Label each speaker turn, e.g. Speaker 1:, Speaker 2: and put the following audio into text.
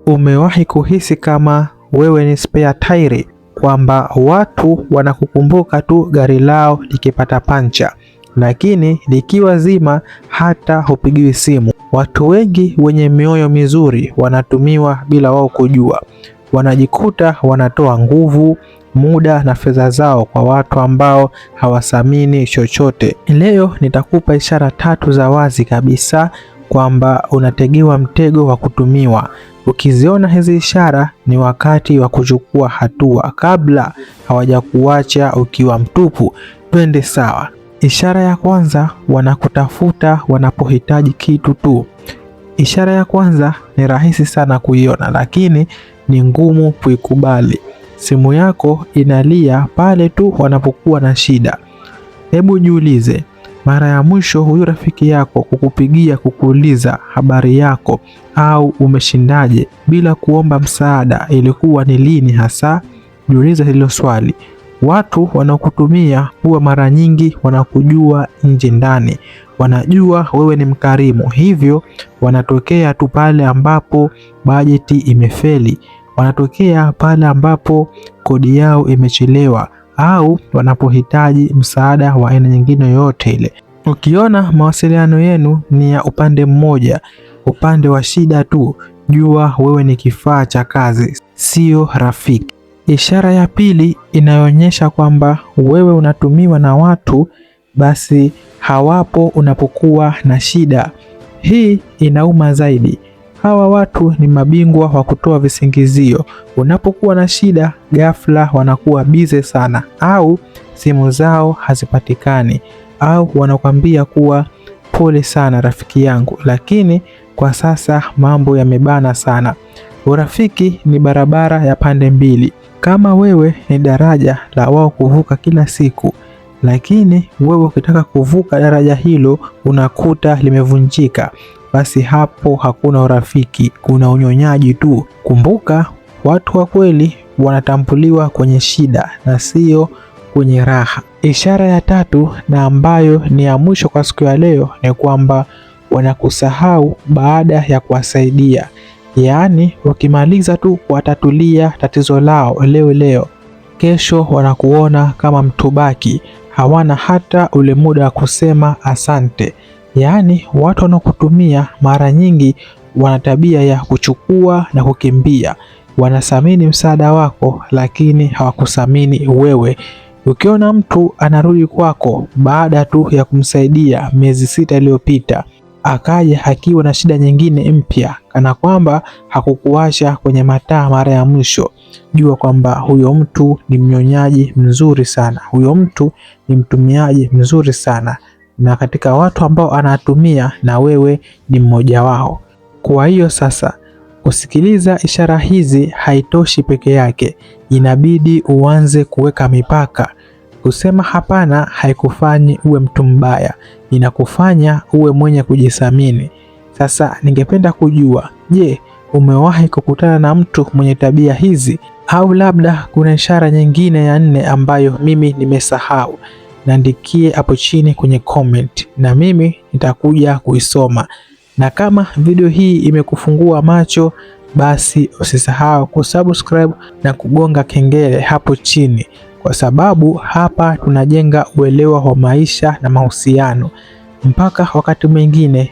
Speaker 1: Umewahi kuhisi kama wewe ni spare tire, kwamba watu wanakukumbuka tu gari lao likipata pancha, lakini likiwa zima hata hupigiwi simu? Watu wengi wenye mioyo mizuri wanatumiwa bila wao kujua. Wanajikuta wanatoa nguvu, muda na fedha zao kwa watu ambao hawathamini chochote. Leo nitakupa ishara 3 za wazi kabisa kwamba unategewa mtego wa kutumiwa. Ukiziona hizi ishara, ni wakati wa kuchukua hatua kabla hawajakuacha ukiwa mtupu. Twende sawa. Ishara ya kwanza, wanakutafuta wanapohitaji kitu tu. Ishara ya kwanza ni rahisi sana kuiona, lakini ni ngumu kuikubali. Simu yako inalia pale tu wanapokuwa na shida. Hebu jiulize, mara ya mwisho huyu rafiki yako kukupigia kukuuliza habari yako au umeshindaje bila kuomba msaada ilikuwa ni lini hasa? Jiulize hilo swali. Watu wanaokutumia huwa mara nyingi wanakujua nje ndani. Wanajua wewe ni mkarimu, hivyo wanatokea tu pale ambapo bajeti imefeli. Wanatokea pale ambapo kodi yao imechelewa au wanapohitaji msaada wa aina nyingine yoyote ile. Ukiona mawasiliano yenu ni ya upande mmoja, upande wa shida tu, jua wewe ni kifaa cha kazi, sio rafiki. Ishara ya pili inayoonyesha kwamba wewe unatumiwa na watu basi hawapo unapokuwa na shida. Hii inauma zaidi. Hawa watu ni mabingwa wa kutoa visingizio. Unapokuwa na shida, ghafla wanakuwa bize sana, au simu zao hazipatikani, au wanakwambia kuwa pole sana rafiki yangu, lakini kwa sasa mambo yamebana sana. Urafiki ni barabara ya pande mbili. Kama wewe ni daraja la wao kuvuka kila siku, lakini wewe ukitaka kuvuka daraja hilo unakuta limevunjika, basi hapo hakuna urafiki, kuna unyonyaji tu. Kumbuka, watu wa kweli wanatambuliwa kwenye shida na sio kwenye raha. Ishara ya 3 na ambayo ni ya mwisho kwa siku ya leo ni kwamba wanakusahau baada ya kuwasaidia. Yaani wakimaliza tu kuwatatulia tatizo lao leo, kesho wanakuona kama mtubaki, hawana hata ule muda wa kusema asante. Yaani watu wanakutumia mara nyingi wana tabia ya kuchukua na kukimbia. Wanathamini msaada wako, lakini hawakuthamini wewe. Ukiona mtu anarudi kwako baada tu ya kumsaidia miezi 6 iliyopita, akaja akiwa na shida nyingine mpya, kana kwamba hakukuacha kwenye mataa mara ya mwisho, jua kwamba huyo mtu ni mnyonyaji mzuri sana. Huyo mtu ni mtumiaji mzuri sana, na katika watu ambao anatumia na wewe ni mmoja wao. Kwa hiyo sasa, kusikiliza ishara hizi haitoshi peke yake, inabidi uanze kuweka mipaka. Kusema hapana haikufanyi uwe mtu mbaya, inakufanya uwe mwenye kujithamini. Sasa ningependa kujua, je, umewahi kukutana na mtu mwenye tabia hizi? Au labda kuna ishara nyingine ya 4 ambayo mimi nimesahau? Niandikie hapo chini kwenye comment na mimi nitakuja kuisoma. Na kama video hii imekufungua macho, basi usisahau kusubscribe na kugonga kengele hapo chini, kwa sababu hapa tunajenga uelewa wa maisha na mahusiano. Mpaka wakati mwingine,